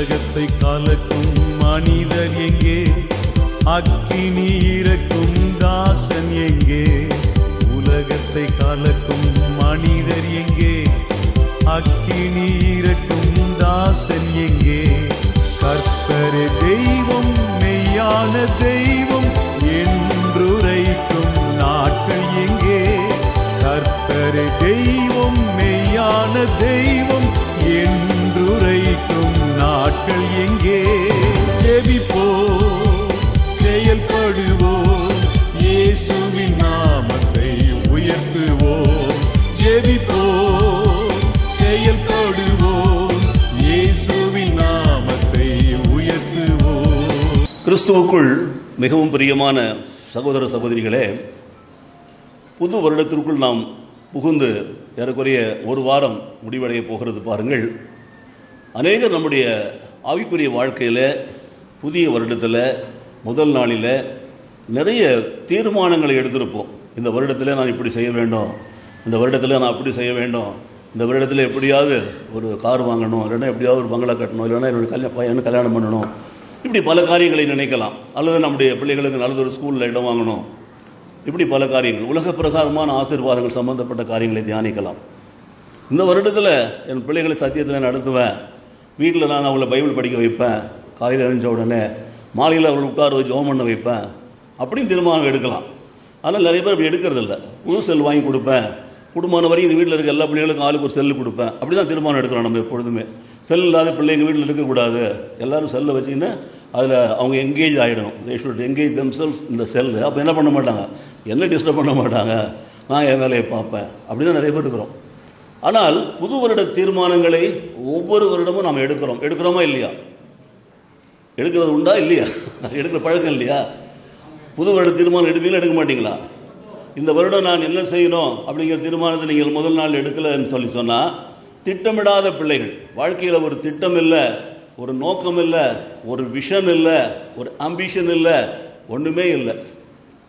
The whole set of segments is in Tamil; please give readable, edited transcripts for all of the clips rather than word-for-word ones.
உலகத்தை கலக்கும் மனிதர் எங்கே? அக்கினி இறக்கும் தாசன் எங்கே? உலகத்தை கலக்கும் மனிதர் எங்கே? அக்கினி இறக்கும் தாசன் எங்கே? கர்த்தரே தெய்வம், மெய்யான தெய்வம் என்றுரைக்கும் நாட்கள் எங்கே? கர்த்தரே தெய்வம், மெய்யான தெய்வம் என்றுரைக்கும் நாட்கள் எங்கே? ஜெபிப்போம், செயல்படுவோம், இயேசுவின் நாமத்தை உயர்த்துவோம். ஜெபிப்போம், செயல்படுவோம், இயேசுவின் நாமத்தை உயர்த்துவோம். கிறிஸ்துவுக்குள் மிகவும் பிரியமான சகோதர சகோதரிகளே, புது வருடத்திற்குள் நாம் புகுந்து ஏறக்குறைய ஒரு வாரம் முடிவடைய போகிறது பாருங்கள். அநேகர் நம்முடைய ஆவிக்குரிய வாழ்க்கையில் புதிய வருடத்தில் முதல் நாளில் நிறைய தீர்மானங்களை எடுத்திருப்போம். இந்த வருடத்தில் நான் இப்படி செய்ய வேண்டும், இந்த வருடத்தில் நான் அப்படி செய்ய வேண்டும், இந்த வருடத்தில் எப்படியாவது ஒரு கார் வாங்கணும், இல்லைன்னா எப்படியாவது ஒரு பங்களா கட்டணும், இல்லைன்னா என்னுடைய பையனை கல்யாணம் பண்ணணும், இப்படி பல காரியங்களை நினைக்கலாம். அல்லது நம்முடைய பிள்ளைகளுக்கு நல்லதொரு ஸ்கூலில் இடம் வாங்கணும், இப்படி பல காரியங்கள், உலக பிரகாரமான ஆசீர்வாதங்கள் சம்பந்தப்பட்ட காரியங்களை தியானிக்கலாம். இந்த வருடத்தில் என் பிள்ளைகளை சத்தியத்தில் நடத்துவேன், வீட்டில் நான் அவளை பைபிள் படிக்க வைப்பேன், காலையில் எழுந்த உடனே மாலையில் அவளை உட்கார வச்சு ஜெபம் பண்ண வைப்பேன், அப்படின்னு தீர்மானம் எடுக்கலாம். ஆனால் நிறைய பேர் அப்படி எடுக்கிறதில்ல. புது செல் வாங்கி கொடுப்பேன், குடும்பமான வரைக்கும் வீட்டில் இருக்க எல்லா பிள்ளைகளுக்கும் ஆளுக்கு ஒரு செல்லு கொடுப்பேன், அப்படி தான் தீர்மானம் எடுக்கிறோம். நம்ம எப்பொழுதுமே செல் இல்லாத பிள்ளைங்க வீட்டில் இருக்கக்கூடாது, எல்லோரும் செல்லை வச்சிங்கன்னா அதில் அவங்க எங்கேஜ் ஆகிடணும். தே ஷுட் எங்கேஜ் தெம்செல்ஸ் இந்த செல்லு. அப்போ என்ன பண்ண மாட்டாங்க, என்ன டிஸ்டர்ப் பண்ண மாட்டாங்க, நான் என் வேலையை பார்ப்பேன், அப்படி தான் நிறைய பேர் இருக்கிறோம். ஆனால் புது வருட தீர்மானங்களை ஒவ்வொரு வருடமும் நாம் எடுக்கிறோமா இல்லையா? எடுக்கிறது உண்டா இல்லையா? எடுக்கிற பழக்கம் இல்லையா? புது வருட தீர்மானம் எடுப்பீங்களா, எடுக்க மாட்டிங்களா? இந்த வருடம் நான் என்ன செய்யணும் அப்படிங்கிற தீர்மானத்தை நீங்கள் முதல் நாள் எடுக்கலைன்னு சொன்னால், திட்டமிடாத பிள்ளைகள், வாழ்க்கையில் ஒரு திட்டம் இல்லை, ஒரு நோக்கம் இல்லை, ஒரு விஷன் இல்லை, ஒரு ஆம்பிஷன் இல்லை, ஒன்றுமே இல்லை.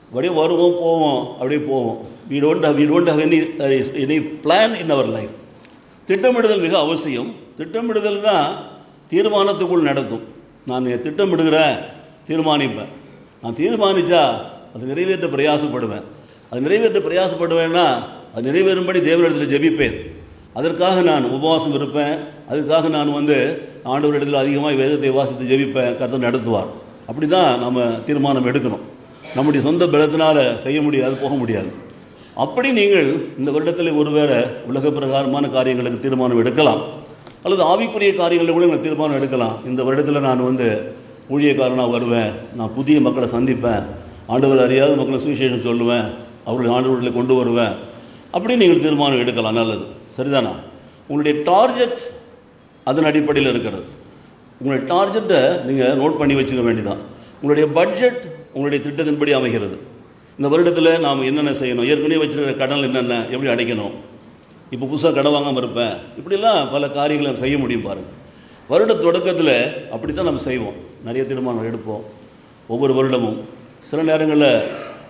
அப்படியே வருவோம் போவோம், அப்படியே போவோம். we don't have any plan in our life. திட்டமிடுதல் மிக அவசியம். திட்டமிடுதல் தான் தீர்மானத்துக்குள் நடக்கும். நான் திட்டமிடுகிறேன், தீர்மானிப்பேன். நான் தீர்மானித்தா அது நிறைவேற்ற பிரயாசப்படுவேன். அது நிறைவேற்ற பிரயாசப்படுவேன்னா அது நிறைவேறும்படி தேவனிடத்தில் ஜெபிப்பேன். அதற்காக நான் உபவாசம் இருப்பேன். அதுக்காக நான் ஆண்டவரிடத்தில் அதிகமாக வேதத்தை வாசித்து ஜெபிப்பேன். கர்த்தர் நடத்துவார். அப்படி தான் நம்ம தீர்மானம் எடுக்கணும். நம்முடைய சொந்த பலத்தினால் செய்ய முடியாது, போக முடியாது. அப்படி நீங்கள் இந்த வருடத்தில் ஒருவேளை உலக பிரகாரமான காரியங்களுக்கு தீர்மானம் எடுக்கலாம், அல்லது ஆவிக்குரிய காரியங்களில் கூட நீங்கள் தீர்மானம் எடுக்கலாம். இந்த வருடத்தில் நான் ஊழியக்காரனாக வருவேன், நான் புதிய மக்களை சந்திப்பேன், ஆண்டவர் அறியாத மக்களை சுவிசேஷம் சொல்லுவேன், அவர்களை ஆண்டவர்களை கொண்டு வருவேன், அப்படின்னு நீங்கள் தீர்மானம் எடுக்கலாம். நல்லது, சரிதானா? உங்களுடைய டார்கெட் அதன் அடிப்படையில் இருக்கிறது. உங்களுடைய டார்கெட்டை நீங்கள் நோட் பண்ணி வச்சுக்க வேண்டியதான். உங்களுடைய பட்ஜெட் உங்களுடைய திட்டத்தின்படி அமைகிறது. இந்த வருடத்தில் நாம் என்னென்ன செய்யணும், ஏற்கனவே வச்சுருக்கிற கடன் என்னென்ன, எப்படி அடைக்கணும், இப்போ புதுசாக கடன் வாங்காமல் இருப்பேன், இப்படிலாம் பல காரியங்களை செய்ய முடியும் பாருங்கள். வருட தொடக்கத்தில் அப்படி தான் நம்ம செய்வோம். நிறைய தீர்மானம் எடுப்போம் ஒவ்வொரு வருடமும். சில நேரங்களில்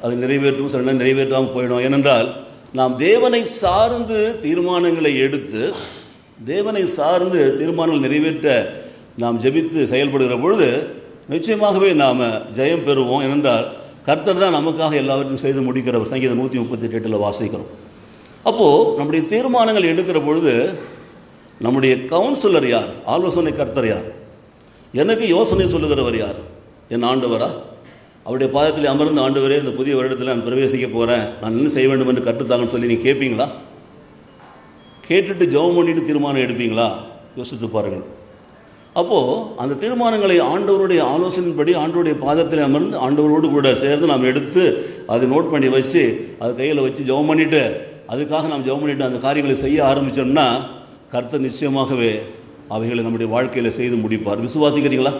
அது நிறைவேற்றும், சில நேரம் நிறைவேற்றாமல் போயிடும். ஏனென்றால் நாம் தேவனை சார்ந்து தீர்மானங்களை எடுத்து, தேவனை சார்ந்து தீர்மானங்கள் நிறைவேற்ற நாம் ஜெபித்து செயல்படுகிற பொழுது நிச்சயமாகவே நாம் ஜெயம் பெறுவோம். ஏனென்றால் கர்த்தர் தான் நமக்காக எல்லாவற்றையும் செய்து முடிக்கிறவர். சங்கீதம் 138 வாசிக்கிறோம். அப்போது நம்முடைய தீர்மானங்கள் எடுக்கிற பொழுது நம்முடைய கவுன்சிலர் யார், ஆலோசனை கர்த்தர் யார், எனக்கு யோசனை சொல்லுகிறவர் யார், என் ஆண்டவரா? அவருடைய பாதத்தில் அமர்ந்து, ஆண்டவரே இந்த புதிய வருடத்தில் நான் பிரவேசிக்க போகிறேன், நான் என்ன செய்ய வேண்டும் என்று கற்றுத்தாங்கன்னு சொல்லி நீங்கள் கேட்பீங்களா? கேட்டுட்டு ஜெபம் பண்ணிட்டு தீர்மானம் எடுப்பீங்களா? யோசித்து பாருங்கள். அப்போது அந்த தீர்மானங்களை ஆண்டவருடைய ஆலோசனைப்படி ஆண்டவருடைய பாதத்தில் அமர்ந்து ஆண்டவரோடு கூட சேர்ந்து நாம் எடுத்து அதை நோட் பண்ணி வச்சு அதை கையில் வச்சு ஜெபம் பண்ணிவிட்டு, அதுக்காக நாம் ஜெபம் பண்ணிவிட்டு அந்த காரியங்களை செய்ய ஆரம்பித்தோம்னா கர்த்தர் நிச்சயமாகவே அவைகளை நம்முடைய வாழ்க்கையில் செய்து முடிப்பார். விசுவாசிக்கிறீங்களா?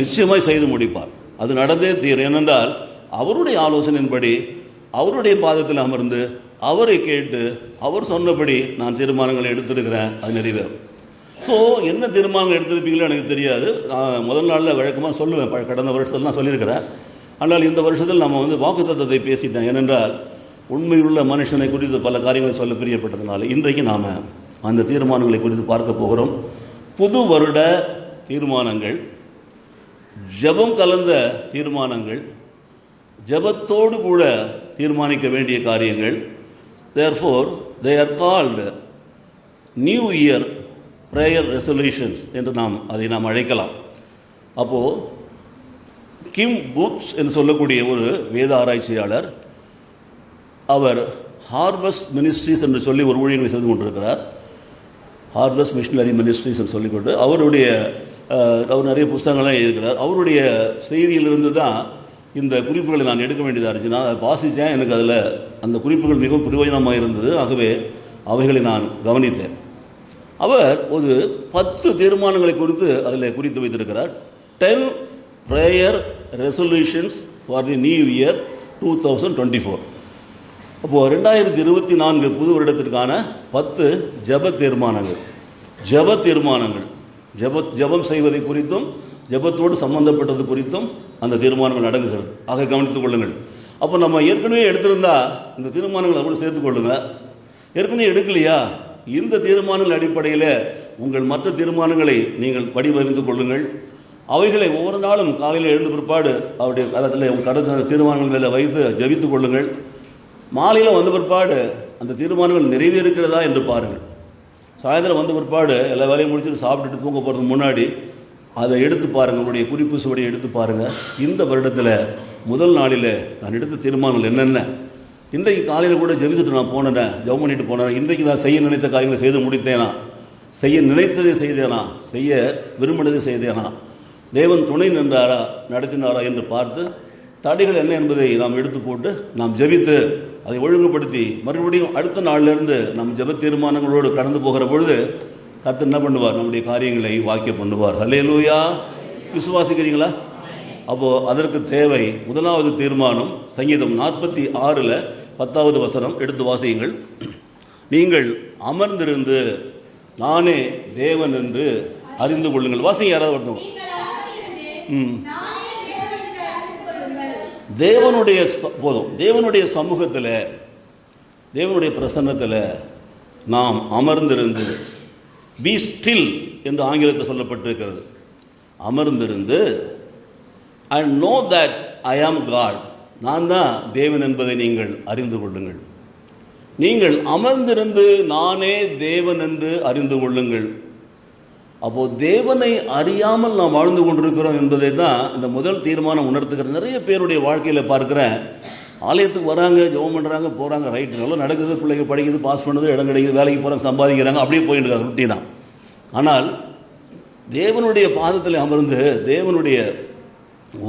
நிச்சயமாக செய்து முடிப்பார். அது நடந்தே தீரும். ஏனென்றால் அவருடைய ஆலோசனையின்படி அவருடைய பாதத்தில் அமர்ந்து அவரை கேட்டு அவர் சொன்னபடி நான் தீர்மானங்களை எடுத்திருக்கிறேன், அது நிறைவேறும். ஸோ என்ன தீர்மானங்கள் எடுத்திருப்பீங்களோ எனக்கு தெரியாது. நான் முதல் நாளில் வழக்கமாக சொல்லுவேன், கடந்த வருஷத்தில் நான் சொல்லியிருக்கிறேன். ஆனால் இந்த வருஷத்தில் நம்ம வாக்குத்தத்தத்தை பேசிட்டேன். ஏனென்றால் உண்மையுள்ள மனுஷனை குறித்து பல காரியங்களை சொல்ல பிரியப்பட்டதுனால இன்றைக்கு நாம் அந்த தீர்மானங்களை குறித்து பார்க்க போகிறோம். புது வருட தீர்மானங்கள், ஜெபம் கலந்த தீர்மானங்கள், ஜெபத்தோடு கூட தீர்மானிக்க வேண்டிய காரியங்கள். Therefore they are called new year prayer resolutions என்று அதை நாம் அழைக்கலாம். அப்போது கிம் பூத்ஸ் என்று சொல்லக்கூடிய ஒரு வேத ஆராய்ச்சியாளர், அவர் ஹார்வெஸ்ட் மினிஸ்ட்ரிஸ் என்று சொல்லி ஒரு ஊழியர்களை செய்து கொண்டிருக்கிறார். ஹார்வெஸ்ட் மிஷனரி மினிஸ்ட்ரிஸ் என்று சொல்லிக்கொண்டு அவர் நிறைய புஸ்தகங்கள்லாம் எழுதியிருக்கிறார். அவருடைய செய்தியிலிருந்து தான் இந்த குறிப்புகளை நான் எடுக்க வேண்டியதாக இருந்துச்சு. நான் அதை வாசித்தேன், எனக்கு அதில் அந்த குறிப்புகள் மிகவும் பிரயோஜனமாக இருந்தது. ஆகவே அவைகளை நான் கவனித்தேன். அவர் ஒரு 10 தீர்மானங்களை குறித்து வைத்திருக்கிறார். 10 prayer resolutions for the new year 2024. அப்போது 2024 புது வருடத்திற்கான 10 ஜெப தீர்மானங்கள், ஜெபம் செய்வதை குறித்தும் ஜெபத்தோடு சம்பந்தப்பட்டது குறித்தும் அந்த தீர்மானங்கள் அடங்குகிறது. ஆக கவனித்துக் கொள்ளுங்கள். அப்போ நம்ம ஏற்கனவே எடுத்திருந்தா இந்த தீர்மானங்களை கூட சேர்த்துக்கொள்ளுங்க. ஏற்கனவே எடுக்கலையா, இந்த தீர்மானங்கள் அடிப்படையில் உங்கள் மற்ற தீர்மானங்களை நீங்கள் வடிவமைத்துக் கொள்ளுங்கள். அவைகளை ஒவ்வொரு நாளும் காலையில் எழுந்த பிற்பாடு அவருடைய காலத்தில் கடந்த தீர்மானங்கள் மேலே வைத்து ஜபித்துக் கொள்ளுங்கள். மாலையில் வந்த பிற்பாடு அந்த தீர்மானங்கள் நிறைவேறுகிறதா என்று பாருங்கள். சாயந்தரம் வந்த பிற்பாடு எல்லா வேலையும் முடிச்சுட்டு சாப்பிட்டுட்டு தூங்க போகிறதுக்கு முன்னாடி அதை எடுத்து பாருங்கள், உங்களுடைய குறிப்பு சுவடியை எடுத்து பாருங்கள். இந்த வருடத்தில் முதல் நாளில் நான் எடுத்த தீர்மானங்கள் என்னென்ன, இன்றைக்கு காலையில் கூட ஜெபிச்சுட்டு நான் போனேன், ஜெபம் பண்ணிட்டு போனேன், இன்றைக்கு நான் செய்ய நினைத்த காரியங்களை செய்து முடித்தேனா, செய்ய நினைத்ததை செய்தேனா, செய்ய விரும்பினதை செய்தேனா, தேவன் துணை நின்றாரா, நடத்தினாரா என்று பார்த்து தடைகள் என்ன என்பதை நாம் எடுத்து போட்டு நாம் ஜெபித்து அதை ஒழுங்குபடுத்தி மறுபடியும் அடுத்த நாளிலிருந்து நம் ஜெப தீர்மானங்களோடு கடந்து போகிற பொழுது கர்த்தர் என்ன பண்ணுவார், நம்முடைய காரியங்களை வாக்கிய பண்ணுவார். ஹல்லேலூயா. விசுவாசிக்கிறீங்களா? அப்போது அதற்கு தேவை முதலாவது தீர்மானம் சங்கீதம் 46 10வது வசனம் எடுத்து வாசியுங்கள். நீங்கள் அமர்ந்திருந்து நானே தேவன் என்று அறிந்து கொள்ளுங்கள். வாசிங்க யாராவது ஒருத்தவங்க. தேவனுடைய போதும், தேவனுடைய சமூகத்தில், தேவனுடைய பிரசன்னத்தில் நாம் அமர்ந்திருந்து, பி ஸ்டில் என்று ஆங்கிலத்தில் சொல்லப்பட்டிருக்கிறது. அமர்ந்திருந்து and know that I am God, நான் தான் தேவன் என்பதை நீங்கள் அறிந்து கொள்ளுங்கள். நீங்கள் அமர்ந்திருந்து நானே தேவன் என்று அறிந்து கொள்ளுங்கள். அப்போது தேவனை அறியாமல் நாம் வாழ்ந்து கொண்டிருக்கிறோம் என்பதை தான் இந்த முதல் தீர்மானம் உணர்த்துக்கிற. நிறைய பேருடைய வாழ்க்கையில் பார்க்குறேன், ஆலயத்துக்கு வராங்க, ஜெபம் பண்ணுறாங்க, போகிறாங்க, ரைட்டு, நல்லா நடக்குது, பிள்ளைங்க படிக்குது, பாஸ் பண்ணுது, இடம் கிடைக்குது, வேலைக்கு போகிறாங்க, சம்பாதிக்கிறாங்க, அப்படியே போயிட்டு இருக்காங்க ருட்டீனா. ஆனால் தேவனுடைய பாதத்தில் அமர்ந்து தேவனுடைய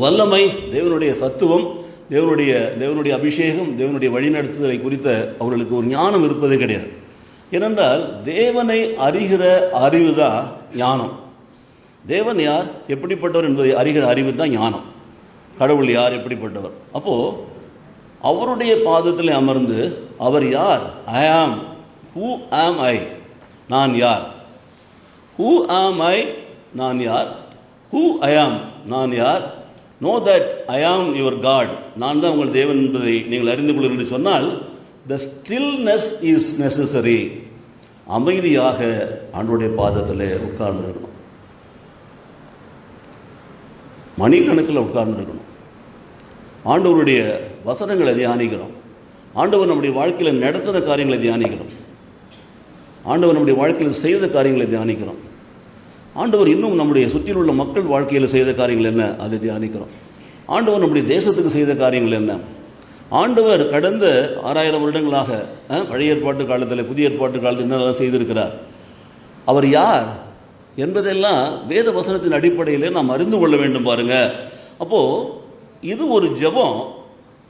வல்லமை, தேவனுடைய சத்துவம், தேவனுடைய அபிஷேகம், தேவனுடைய வழிநடத்துதலை குறித்த அவர்களுக்கு ஒரு ஞானம் இருப்பதே கிடையாது. ஏனென்றால் தேவனை அறிகிற அறிவு தான் ஞானம். தேவன் யார், எப்படிப்பட்டவர் என்பதை அறிகிற அறிவு தான் ஞானம். கடவுள் யார், எப்படிப்பட்டவர். அப்போது அவருடைய பாதத்தில் அமர்ந்து அவர் யார், ஐ ஆம், ஹூ ஆம் ஐ, நான் யார், ஹூ ஆம் ஐ, நான் யார், ஹூ ஐ ஆம், நான் யார், no that I am your God, நான் தான் உங்கள் தேவன் என்பதை நீங்கள் அறிந்து கொள்ளுங்கள் என்று சொன்னால் த ஸ்டில்னஸ் இஸ் நெசசரி. அமைதியாக ஆண்டவருடைய பாதத்தில் உட்கார்ந்துருக்கணும், மணிக்கணக்கில் உட்கார்ந்துருக்கணும். ஆண்டவருடைய வசனங்களை தியானிக்கிறோம், ஆண்டவர் நம்முடைய வாழ்க்கையில் நடத்தின காரியங்களை தியானிக்கிறோம், ஆண்டவர் நம்முடைய வாழ்க்கையில் செய்த காரியங்களை தியானிக்கிறோம், ஆண்டவர் இன்னும் நம்முடைய சுற்றில் உள்ள மக்கள் வாழ்க்கையில் செய்த காரியங்கள் என்ன அதை தியானிக்கிறோம், ஆண்டவர் நம்முடைய தேசத்துக்கு செய்த காரியங்கள் என்ன, ஆண்டவர் கடந்த 6000 வருடங்களாக பழைய ஏற்பாட்டு காலத்தில் புதிய ஏற்பாட்டு காலத்தில் என்னெல்லாம் செய்திருக்கிறார், அவர் யார் என்பதெல்லாம் வேத வசனத்தின் அடிப்படையில் நாம் அறிந்து கொள்ள வேண்டும். பாருங்க, அப்போது இது ஒரு ஜெபம்.